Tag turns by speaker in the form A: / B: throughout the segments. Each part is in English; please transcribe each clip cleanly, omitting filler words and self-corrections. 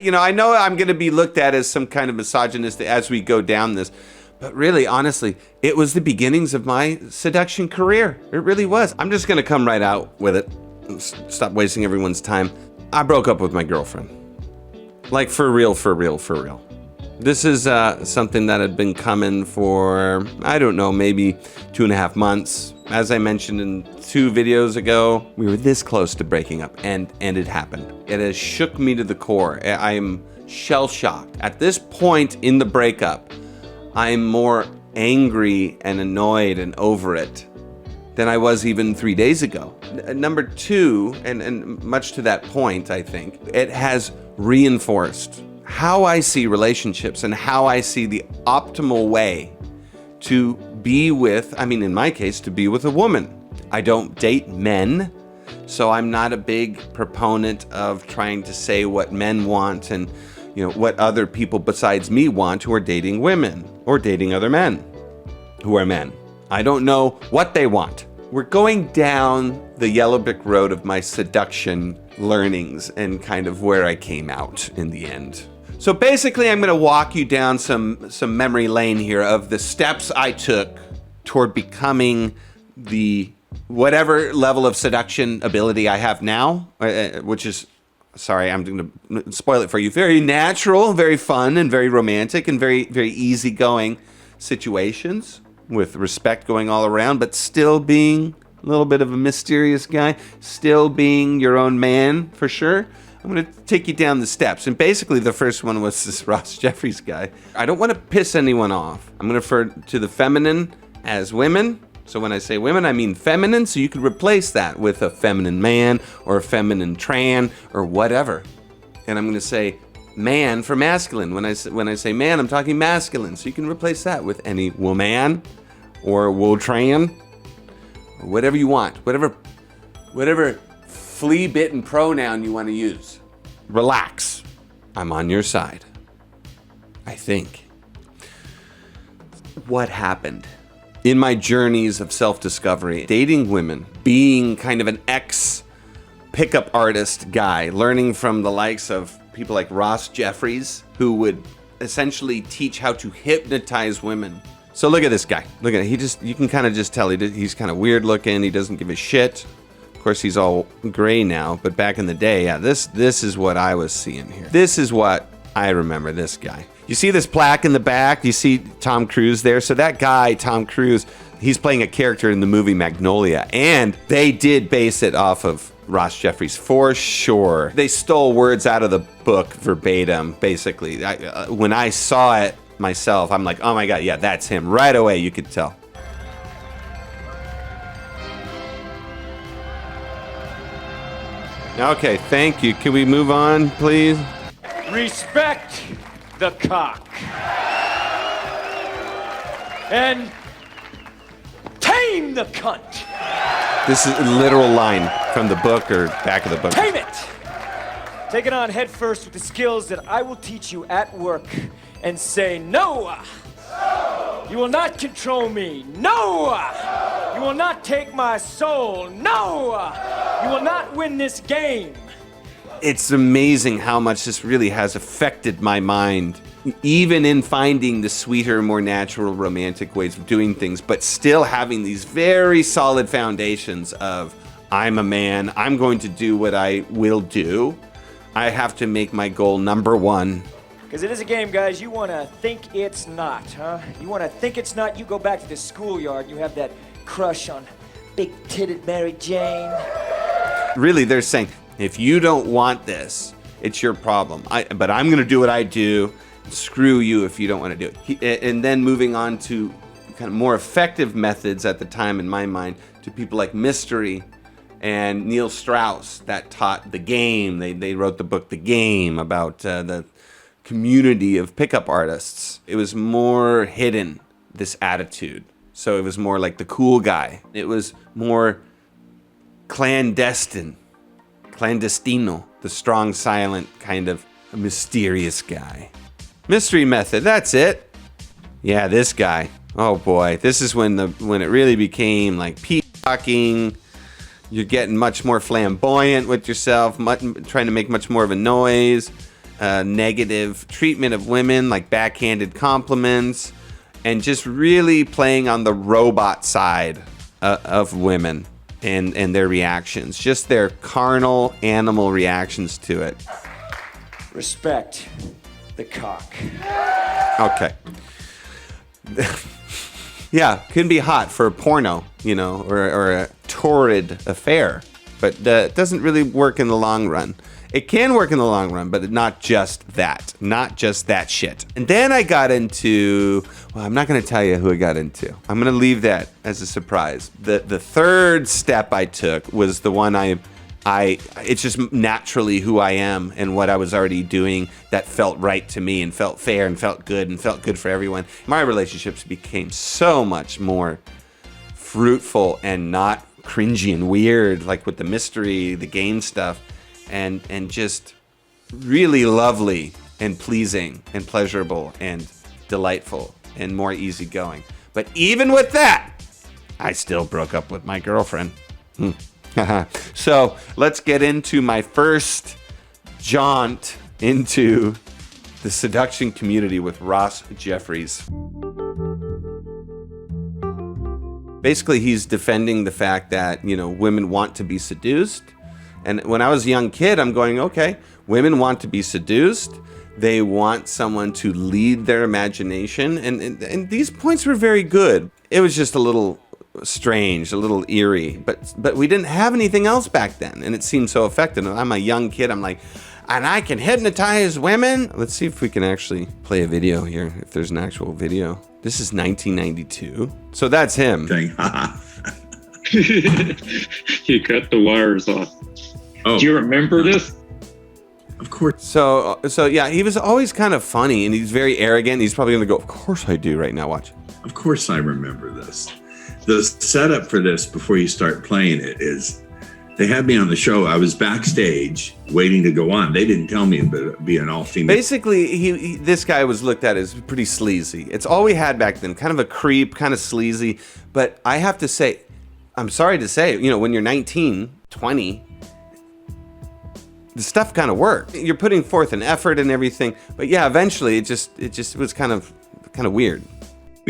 A: You know, I know I'm going to be looked at as some kind of misogynist as we go down this, but really, honestly, it was the beginnings of my seduction career. It really was. I'm just going to come right out with it. Stop wasting everyone's time. I broke up with my girlfriend. Like, for real, for real, for real. This is something that had been coming for, I don't know, maybe 2.5 months. As I mentioned in 2 videos ago, we were this close to breaking up, and it happened. It has shook me to the core. I am shell-shocked. At this point in the breakup, I'm more angry and annoyed and over it than I was even 3 days ago. Number 2, and much to that point, I think, it has reinforced how I see relationships and how I see the optimal way to be with, I mean, in my case, to be with a woman. I don't date men, so I'm not a big proponent of trying to say what men want and, you know, what other people besides me want who are dating women or dating other men who are men. I don't know what they want. We're going down the yellow brick road of my seduction learnings and kind of where I came out in the end. So basically, I'm going to walk you down some memory lane here of the steps I took toward becoming the whatever level of seduction ability I have now, which is, sorry, I'm going to spoil it for you, very natural, very fun, and very romantic, and very, very easygoing situations with respect going all around, but still being a little bit of a mysterious guy, still being your own man, for sure. I'm going to take you down the steps. And basically, the first one was this Ross Jeffries guy. I don't want to piss anyone off. I'm going to refer to the feminine as women. So when I say women, I mean feminine. So you could replace that with a feminine man or a feminine tran or whatever. And I'm going to say man for masculine. When I say man, I'm talking masculine. So you can replace that with any woman or wotran or whatever you want. Whatever flea-bitten pronoun you want to use. Relax. I'm on your side. I think. What happened? In my journeys of self-discovery, dating women, being kind of an ex-pickup artist guy, learning from the likes of people like Ross Jeffries, who would essentially teach how to hypnotize women. So look at this guy. Look at it. You can kind of just tell he's kind of weird looking. He doesn't give a shit. Of course, he's all gray now, but back in the day, yeah, this is what I was seeing here. This is what I remember, this guy. You see this plaque in the back? You see Tom Cruise there? So that guy, Tom Cruise, he's playing a character in the movie Magnolia, and they did base it off of Ross Jeffries, for sure. They stole words out of the book verbatim, basically. When I saw it myself, I'm like, oh my God, yeah, that's him. Right away, you could tell. Okay, thank you. Can we move on, please?
B: Respect the cock. And tame the cunt.
A: This is a literal line from the book or back of the book.
B: Tame it! Take it on head first with the skills that I will teach you at work and say no. No! You will not control me. No! No! You will not take my soul. No! No! You will not win this game.
A: It's amazing how much this really has affected my mind, even in finding the sweeter, more natural, romantic ways of doing things, but still having these very solid foundations of, I'm a man, I'm going to do what I will do. I have to make my goal number one.
B: Because it is a game, guys. You want to think it's not, huh? You want to think it's not, you go back to the schoolyard and you have that crush on big-titted Mary Jane.
A: Really, they're saying, if you don't want this, it's your problem. But I'm going to do what I do. Screw you if you don't want to do it. And then moving on to kind of more effective methods at the time, in my mind, to people like Mystery and Neil Strauss that taught The Game. They wrote the book The Game about the community of pickup artists. It was more hidden, this attitude. So it was more like the cool guy. It was more clandestino, the strong, silent, kind of mysterious guy. Mystery method, that's it. Yeah, this guy. Oh boy, this is when it really became like peacocking. You're getting much more flamboyant with yourself, trying to make much more of a noise. negative treatment of women, like backhanded compliments, and just really playing on the robot side of women and their reactions, just their carnal animal reactions to it.
B: Respect the cock.
A: Okay. Yeah, can be hot for a porno, or a torrid affair, but it doesn't really work in the long run. It can work in the long run, but not just that shit. And then I got into, well, I'm not going to tell you who I got into. I'm going to leave that as a surprise. The third step I took was the one it's just naturally who I am and what I was already doing that felt right to me and felt fair and felt good for everyone. My relationships became so much more fruitful and not cringy and weird, like with the mystery, the game stuff, and just really lovely and pleasing and pleasurable and delightful and more easygoing. But even with that, I still broke up with my girlfriend. So let's get into my first jaunt into the seduction community with Ross Jeffries. Basically, he's defending the fact that, women want to be seduced. And when I was a young kid, I'm going, okay, women want to be seduced. They want someone to lead their imagination. And these points were very good. It was just a little strange, a little eerie, but we didn't have anything else back then, and it seemed so effective. I'm a young kid, I'm like, and I can hypnotize women. Let's see if we can actually play a video here, if there's an actual video. This is 1992, so that's him.
C: You cut the wires off. Oh, do you remember this?
A: Of course. So yeah, he was always kind of funny, and he's very arrogant. He's probably gonna go, of course I do right now, watch.
D: Of course I remember this. The setup for this before you start playing it is they had me on the show. I was backstage waiting to go on. They didn't tell me it would be an all-female.
A: Basically, this guy was looked at as pretty sleazy. It's all we had back then, kind of a creep, kind of sleazy. But I have to say, I'm sorry to say, when you're 19, 20, the stuff kind of worked. You're putting forth an effort and everything. But yeah, eventually it just was kind of weird.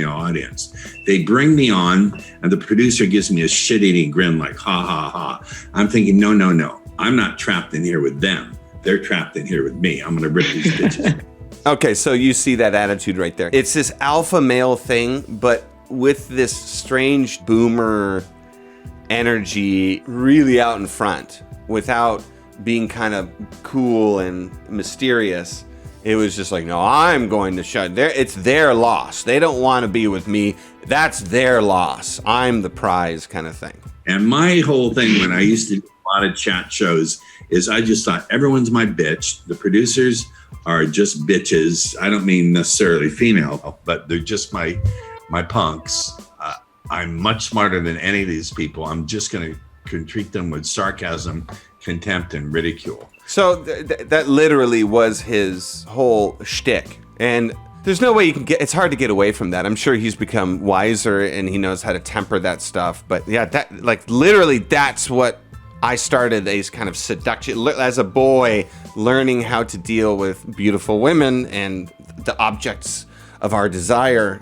D: Audience. They bring me on and the producer gives me a shit-eating grin like, ha, ha, ha. I'm thinking, no. I'm not trapped in here with them. They're trapped in here with me. I'm going to rip these bitches.
A: Okay, so you see that attitude right there. It's this alpha male thing, but with this strange boomer energy really out in front without being kind of cool and mysterious. It was just like, no, I'm going to shut. It's their loss. They don't want to be with me. That's their loss. I'm the prize kind of thing.
D: And my whole thing when I used to do a lot of chat shows is I just thought everyone's my bitch. The producers are just bitches. I don't mean necessarily female, but they're just my punks. I'm much smarter than any of these people. I'm just going to treat them with sarcasm, contempt, and ridicule.
A: So that literally was his whole shtick. And there's no way you can it's hard to get away from that. I'm sure he's become wiser and he knows how to temper that stuff. But yeah, literally that's what I started as kind of seduction, as a boy, learning how to deal with beautiful women and the objects of our desire,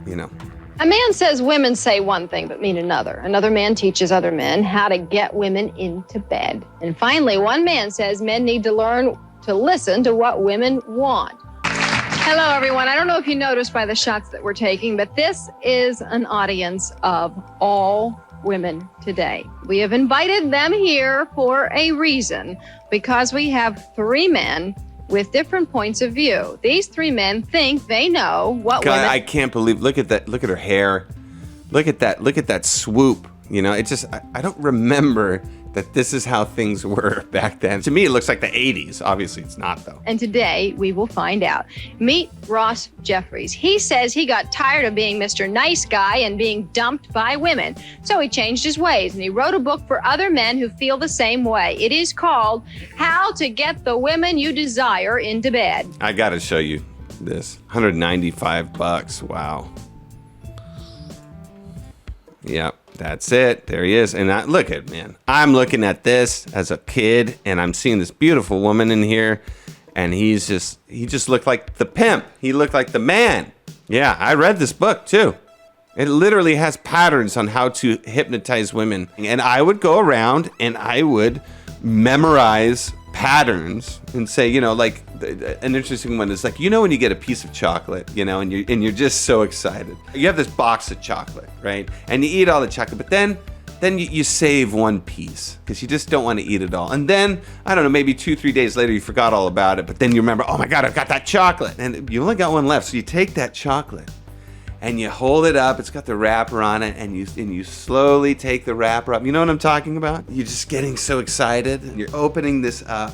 E: A man says women say one thing but mean another. Another man teaches other men how to get women into bed. And finally, one man says men need to learn to listen to what women want. Hello, everyone. I don't know if you noticed by the shots that we're taking, but this is an audience of all women today. We have invited them here for a reason, because we have three men with different points of view. These three men think they know what
A: God,
E: women...
A: I can't believe, look at that, look at her hair. Look at that swoop. I don't remember that this is how things were back then. To me, it looks like the 80s. Obviously, it's not, though.
E: And today, we will find out. Meet Ross Jeffries. He says he got tired of being Mr. Nice Guy and being dumped by women. So he changed his ways, and he wrote a book for other men who feel the same way. It is called How to Get the Women You Desire into Bed.
A: I got to show you this. $195. Wow. Yep. That's it. There he is. And look at, man, I'm looking at this as a kid and I'm seeing this beautiful woman in here And he just looked like the pimp. He looked like the man. Yeah, I read this book too. It literally has patterns on how to hypnotize women. And I would go around and I would memorize patterns and say, you know, like an interesting one is like, you know, when you get a piece of chocolate, you know, and you're just so excited. You have this box of chocolate, right? And you eat all the chocolate, but then you save one piece because you just don't want to eat it all. And then, I don't know, maybe 2-3 days later, you forgot all about it, but then you remember, oh my God, I've got that chocolate. And you only got one left. So you take that chocolate and you hold it up. It's got the wrapper on it, and you slowly take the wrapper up. You know what I'm talking about? You're just getting so excited, and you're opening this up,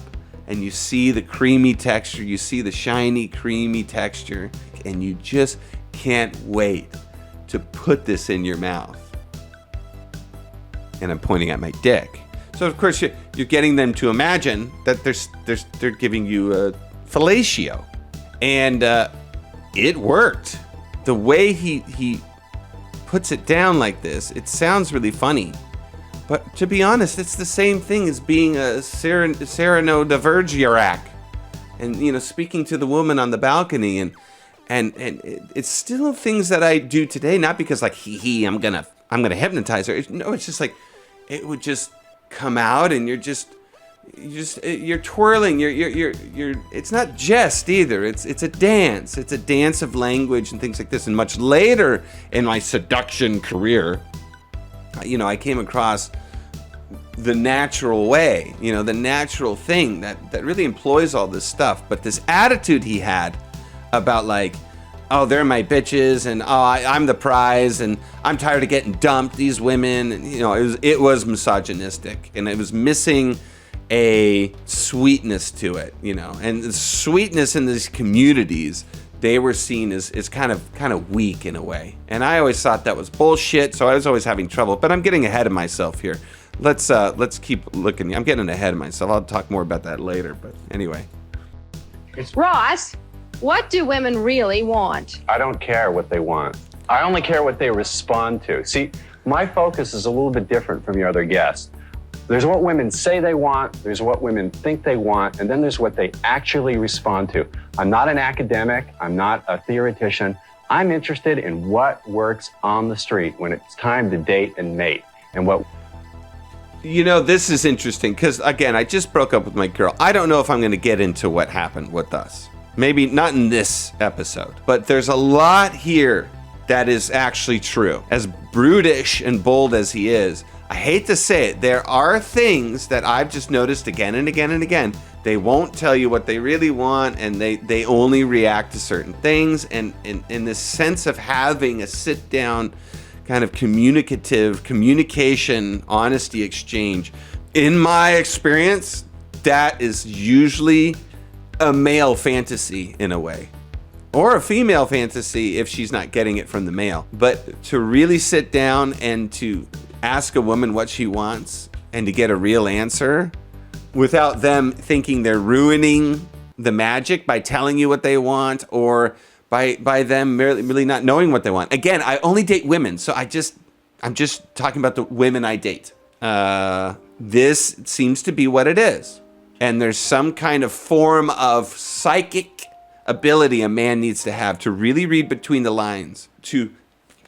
A: and you see the creamy texture. You see the shiny, creamy texture, and you just can't wait to put this in your mouth. And I'm pointing at my dick. So of course you're getting them to imagine that they're giving you a fellatio, and it worked. The way he puts it down like this, it sounds really funny. But to be honest, it's the same thing as being a Cyrano de Bergerac. And, you know, speaking to the woman on the balcony. And it's still things that I do today, not because like, I'm gonna hypnotize her. No, it's just like, it would just come out and you're twirling, you're it's not jest either. It's a dance. It's a dance of language and things like this. And much later in my seduction career, you know, I came across the natural way, you know, the natural thing that really employs all this stuff. But this attitude he had about like, oh, they're my bitches, and oh, I'm the prize, and I'm tired of getting dumped, these women, and, you know, it was misogynistic, and it was missing a sweetness to it, you know. And the sweetness in these communities, they were seen as kind of weak in a way. And I always thought that was bullshit, so I was always having trouble. But I'm getting ahead of myself here. Let's keep looking. I'm getting ahead of myself. I'll talk more about that later, but anyway.
E: Ross, what do women really want?
F: I don't care what they want. I only care what they respond to. See, my focus is a little bit different from your other guests. There's what women say they want, there's what women think they want, and then there's what they actually respond to. I'm not an academic, I'm not a theoretician. I'm interested in what works on the street when it's time to date and mate. And what...
A: You know, this is interesting because, again, I just broke up with my girl. I don't know if I'm going to get into what happened with us. Maybe not in this episode, but there's a lot here that is actually true. As brutish and bold as he is, I hate to say it, there are things that I've just noticed again and again and again. They won't tell you what they really want, and they only react to certain things. And in this sense of having a sit down kind of communication, honesty exchange, in my experience, that is usually a male fantasy in a way, or a female fantasy if she's not getting it from the male. But to really sit down and to ask a woman what she wants and to get a real answer without them thinking they're ruining the magic by telling you what they want, or by them really not knowing what they want. Again, I only date women, so I'm just talking about the women I date. This seems to be what it is. And there's some kind of form of psychic ability a man needs to have to really read between the lines, to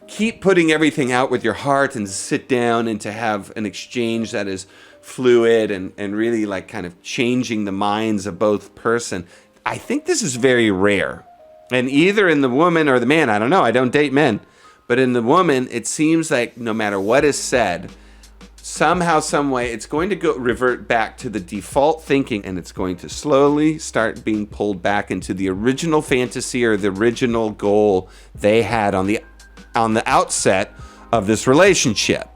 A: keep putting everything out with your heart and sit down and to have an exchange that is fluid and really like kind of changing the minds of both person. I think this is very rare. And either in the woman or the man, I don't know, I don't date men, but in the woman, it seems like no matter what is said, somehow, some way, it's going to revert back to the default thinking, and it's going to slowly start being pulled back into the original fantasy or the original goal they had on the outset of this relationship.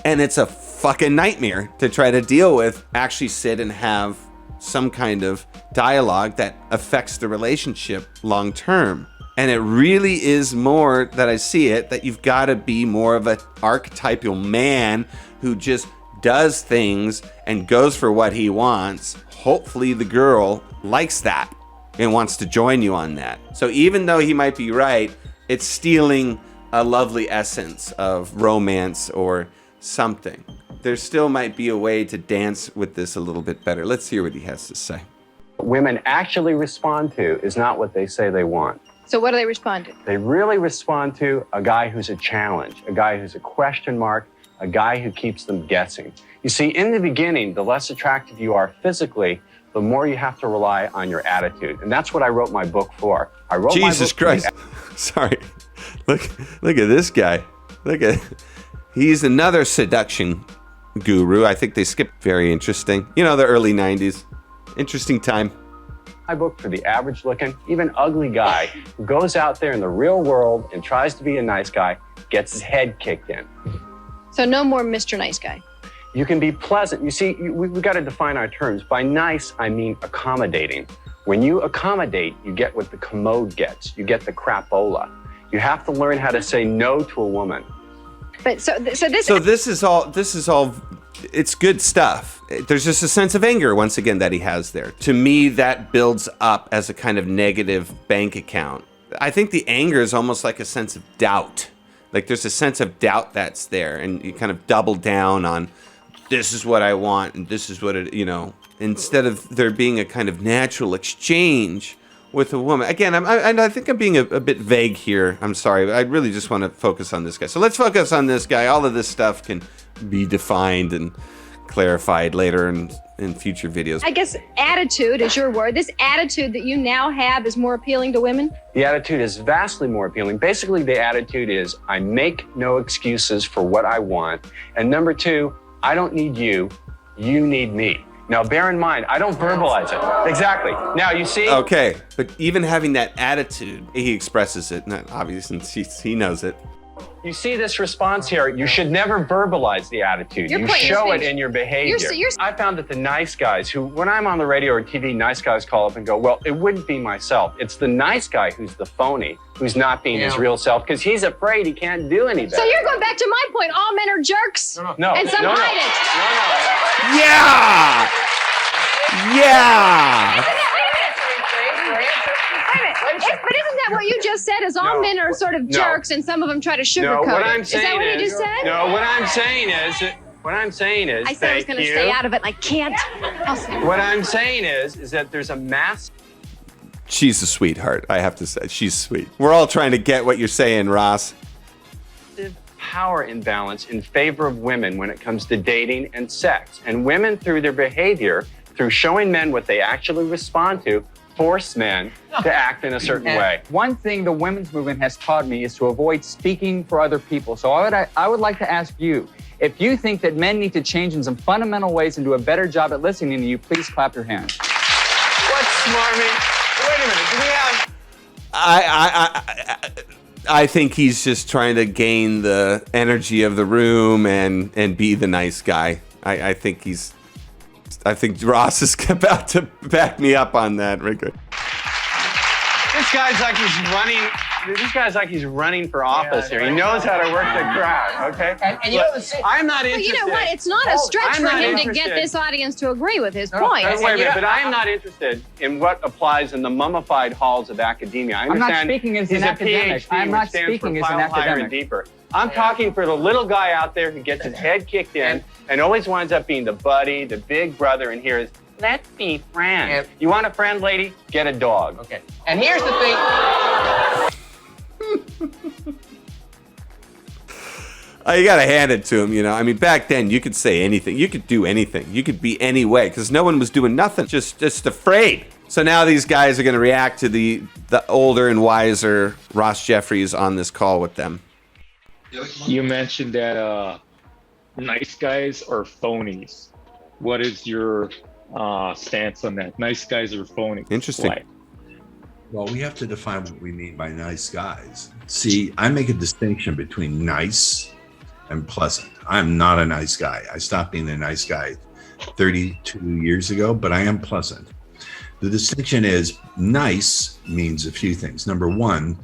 A: And it's a fucking nightmare to try to deal with, actually sit and have some kind of dialogue that affects the relationship long term. And it really is more that I see it, that you've got to be more of an archetypal man who just does things and goes for what he wants. Hopefully the girl likes that and wants to join you on that. So even though he might be right, it's stealing a lovely essence of romance or something. There still might be a way to dance with this a little bit better. Let's hear what he has to say.
F: What women actually respond to is not what they say they want.
E: So what do they respond to?
F: They really respond to a guy who's a challenge, a guy who's a question mark, a guy who keeps them guessing. You see, in the beginning, the less attractive you are physically, the more you have to rely on your attitude. And that's what I wrote my book for. I wrote
A: Jesus Christ. Sorry. Look at this guy. He's another seduction guru. I think they skipped very interesting. You know, the early 90s. Interesting time.
F: My book for the average looking, even ugly guy who goes out there in the real world and tries to be a nice guy, gets his head kicked in.
E: So no more Mr. Nice Guy.
F: You can be pleasant. You see, we've got to define our terms. By nice, I mean accommodating. When you accommodate, you get what the commode gets. You get the crapola. You have to learn how to say no to a woman.
E: But so this
A: is all it's good stuff. There's just a sense of anger once again that he has there. To me, that builds up as a kind of negative bank account. I think the anger is almost like a sense of doubt. Like there's a sense of doubt that's there, and you kind of double down on this is what I want and this is what it, you know, instead of there being a kind of natural exchange with a woman. Again, I think I'm being a bit vague here. I'm sorry, but I really just want to focus on this guy. So let's focus on this guy. All of this stuff can be defined and clarified later in future videos.
E: I guess attitude is your word. This attitude that you now have is more appealing to women?
F: The attitude is vastly more appealing. Basically, the attitude is I make no excuses for what I want. And number two, I don't need you, you need me. Now, bear in mind, I don't verbalize it. Exactly. Now, you see?
A: Okay, but even having that attitude, he expresses it, not obvious, and he knows it.
F: You see this response here, you should never verbalize the attitude. You show it in your behavior. I found that the nice guys who, when I'm on the radio or TV, nice guys call up and go, well, it wouldn't be myself. It's the nice guy who's the phony, who's not being his real self, because he's afraid he can't do any better.
E: So you're going back to my point, all men are jerks?
F: No.
E: And some hide it.
A: Yeah! Yeah!
E: But isn't that what you just said? Is all men are sort of jerks, and some of them try to sugarcoat it? Is that what you just said?
F: No, what I'm saying is.
E: I said I was going to stay out of it, and I can't.
F: What I'm saying is that there's a mass.
A: She's a sweetheart, I have to say. She's sweet. We're all trying to get what you're saying, Ross.
F: Power imbalance in favor of women when it comes to dating and sex. And women, through their behavior, through showing men what they actually respond to, force men to act in a certain way.
G: One thing the women's movement has taught me is to avoid speaking for other people. So I would like to ask you, if you think that men need to change in some fundamental ways and do a better job at listening to you, please clap your hands.
F: What's smarmy? Wait a minute, do we have...
A: I think he's just trying to gain the energy of the room and be the nice guy. I think Ross is about to back me up on that, Rick.
F: This guy's like he's running for office here. He knows how to work the crowd, okay?
G: And you know,
F: I'm not interested.
E: But you know what? It's not a stretch for him to get this audience to agree with his point.
F: Wait a minute, but I am not interested in what applies in the mummified halls of academia. I understand
G: I'm not speaking as
F: he's
G: an
F: a
G: academic.
F: PhD,
G: I'm not
F: which stands
G: speaking
F: for
G: as an
F: file higher and
G: academic.
F: deeper. I'm talking for the little guy out there who gets his head kicked in and always winds up being the buddy, the big brother, and here is, let's be friends. You want a friend, lady? Get a dog.
G: Okay. And here's the thing.
A: You gotta hand it to him, you know. I mean, back then you could say anything, you could do anything, you could be any way, because no one was doing nothing, just afraid. So now these guys are gonna react to the older and wiser Ross Jeffries on this call with them.
C: You mentioned that nice guys are phonies. What is your stance on that? Nice guys are phonies.
A: Interesting.
C: Why?
D: Well, we have to define what we mean by nice guys. See, I make a distinction between nice and pleasant. I'm not a nice guy. I stopped being a nice guy 32 years ago, but I am pleasant. The distinction is nice means a few things. Number one,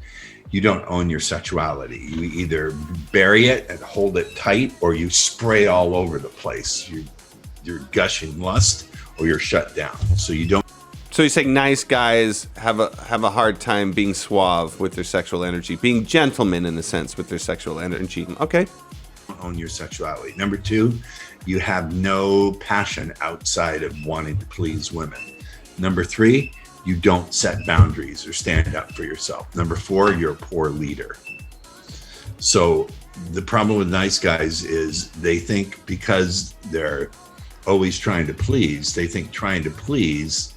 D: you don't own your sexuality. You either bury it and hold it tight, or you spray all over the place. You're gushing lust, or you're shut down. So you don't.
A: So you're saying nice guys have a hard time being suave with their sexual energy, being gentlemen in a sense with their sexual energy. Okay.
D: Own your sexuality. Number two, you have no passion outside of wanting to please women. Number 3, you don't set boundaries or stand up for yourself. Number 4, you're a poor leader. So the problem with nice guys is they think because they're always trying to please, they think trying to please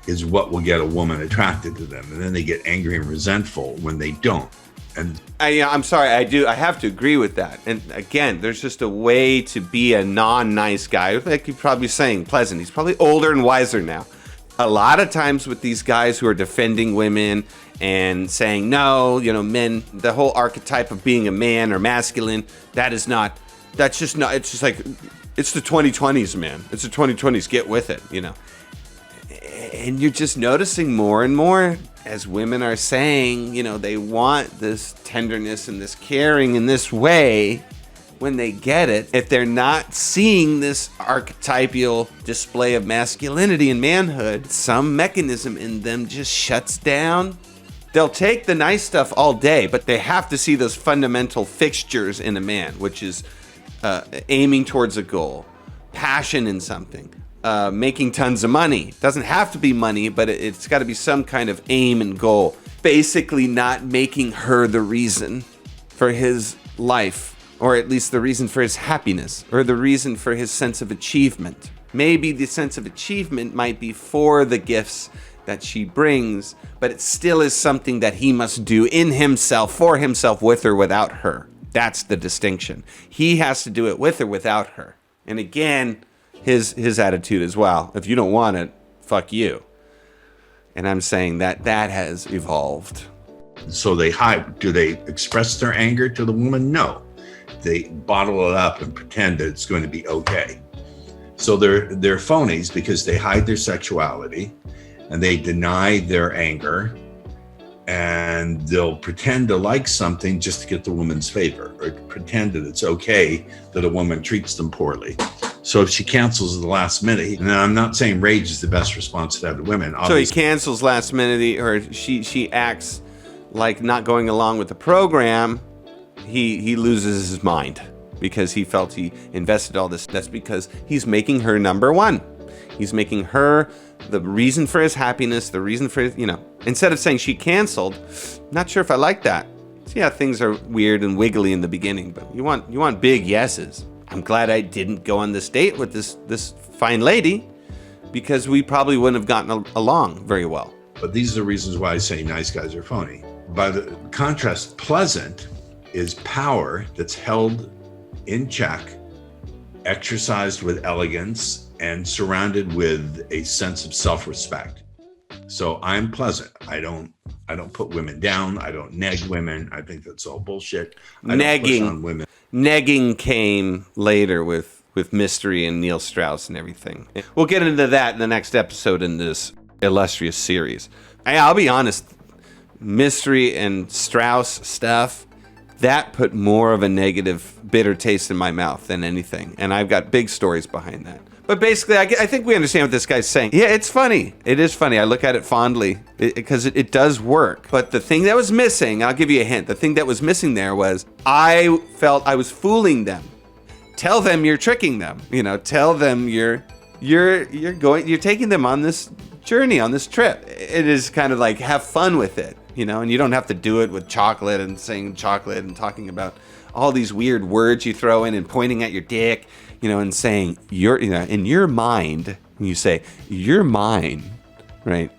D: is what will get a woman attracted to them. And then they get angry and resentful when they don't. And
A: I'm sorry, I have to agree with that. And again, there's just a way to be a non-nice guy. Like you're probably saying, Pleasant. He's probably older and wiser now. A lot of times with these guys who are defending women and saying, no, men, the whole archetype of being a man or masculine, it's just like, it's the 2020s, man. It's the 2020s, get with it, And you're just noticing more and more as women are saying, they want this tenderness and this caring in this way. When they get it, if they're not seeing this archetypal display of masculinity and manhood, some mechanism in them just shuts down. They'll take the nice stuff all day, but they have to see those fundamental fixtures in a man, which is aiming towards a goal, passion in something, making tons of money. It doesn't have to be money, but it's got to be some kind of aim and goal. Basically not making her the reason for his life, or at least the reason for his happiness, or the reason for his sense of achievement. Maybe the sense of achievement might be for the gifts that she brings, but it still is something that he must do in himself, for himself, with or without her. That's the distinction. He has to do it with or without her. And again, his attitude as well. If you don't want it, fuck you. And I'm saying that has evolved.
D: so they hide. Do they express their anger to the woman? No. They bottle it up and pretend that it's going to be okay. So they're phonies because they hide their sexuality and they deny their anger, and they'll pretend to like something just to get the woman's favor, or pretend that it's okay that a woman treats them poorly. So if she cancels at the last minute, and I'm not saying rage is the best response to have to women.
A: So he cancels last minute, or she acts like not going along with the program, he loses his mind because he felt he invested all this. That's because he's making her number one. He's making her the reason for his happiness, the reason for his, instead of saying she canceled, not sure if I like that. So yeah, things are weird and wiggly in the beginning, but you want big yeses. I'm glad I didn't go on this date with this fine lady, because we probably wouldn't have gotten along very well.
D: But these are the reasons why I say nice guys are phony. By the contrast, pleasant is power that's held in check, exercised with elegance, and surrounded with a sense of self-respect. So I'm pleasant. I don't put women down. I don't neg women. I think that's all bullshit. I don't push on women.
A: Negging came later with Mystery and Neil Strauss and everything. We'll get into that in the next episode in this illustrious series. I'll be honest, Mystery and Strauss stuff, that put more of a negative, bitter taste in my mouth than anything. And I've got big stories behind that. But basically, I think we understand what this guy's saying. Yeah, it's funny. It is funny. I look at it fondly because it does work. But the thing that was missing, I'll give you a hint. The thing that was missing there was I felt I was fooling them. Tell them you're tricking them. Tell them you're taking them on this journey, on this trip. It is kind of like have fun with it, and you don't have to do it with chocolate and saying chocolate and talking about all these weird words you throw in and pointing at your dick. And saying, in your mind, when you say, you're mine, right?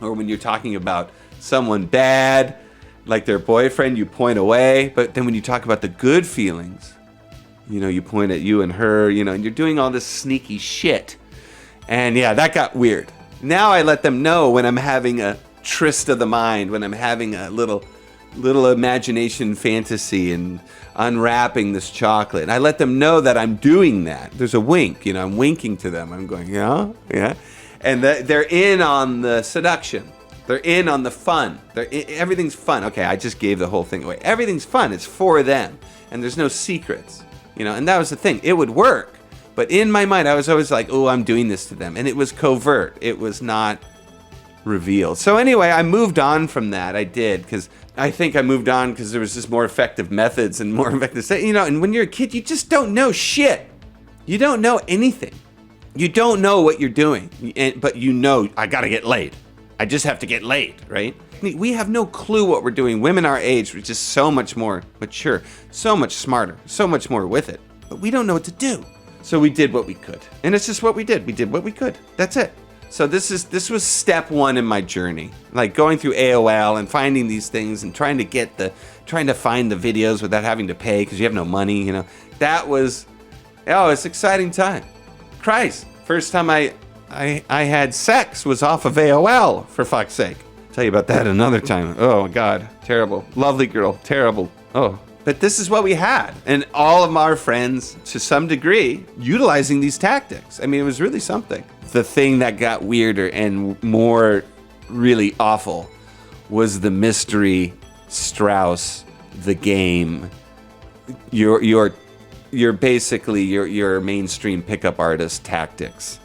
A: Or when you're talking about someone bad, like their boyfriend, you point away. But then when you talk about the good feelings, you point at you and her, and you're doing all this sneaky shit. And yeah, that got weird. Now I let them know when I'm having a tryst of the mind, when I'm having a little imagination fantasy and unwrapping this chocolate. And I let them know that I'm doing that. There's a wink, I'm winking to them. I'm going, yeah. And they're in on the seduction. They're in on the fun. Everything's fun. Okay, I just gave the whole thing away. Everything's fun. It's for them. And there's no secrets, and that was the thing. It would work. But in my mind, I was always like, oh, I'm doing this to them. And it was covert. It was not revealed. So anyway, I moved on from that. I did, because I think I moved on because there was just more effective methods and more effective, and when you're a kid, you just don't know shit. You don't know anything. You don't know what you're doing, but you know, I gotta get laid. I just have to get laid, right? We have no clue what we're doing. Women our age, we're just so much more mature, so much smarter, so much more with it. But we don't know what to do. So we did what we could. And it's just what we did. We did what we could. That's it. So this was step one in my journey. Like going through AOL and finding these things and trying to find the videos without having to pay because you have no money, you know. That was, it's an exciting time. Christ, first time I had sex was off of AOL, for fuck's sake. Tell you about that another time. Oh, God. Terrible. Lovely girl. Terrible. Oh. But this is what we had. And all of our friends, to some degree, utilizing these tactics. I mean, it was really something. The thing that got weirder and more really awful was the mystery, Strauss, the game. You're basically your mainstream pickup artist tactics.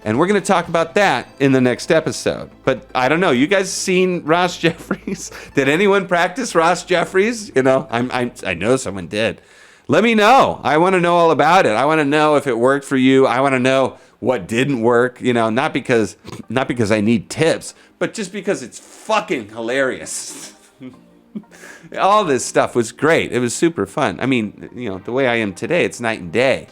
A: And we're going to talk about that in the next episode. But I don't know. You guys seen Ross Jeffries? Did anyone practice Ross Jeffries? You know, I know someone did. Let me know. I want to know all about it. I want to know if it worked for you. I want to know what didn't work. You know, not because I need tips, but just because it's fucking hilarious. All this stuff was great. It was super fun. I mean, you know, the way I am today, it's night and day.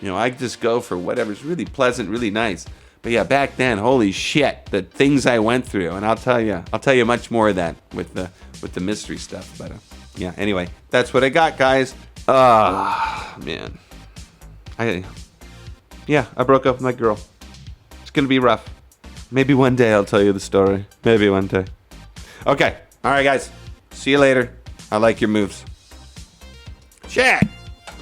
A: You know, I just go for whatever's really pleasant, really nice. But yeah, back then, holy shit, the things I went through, and I'll tell you much more of that with the mystery stuff. But yeah, anyway, that's what I got, guys. Man, I broke up with my girl. It's gonna be rough. Maybe one day I'll tell you the story. Maybe one day. Okay, all right, guys. See you later. I like your moves. Check.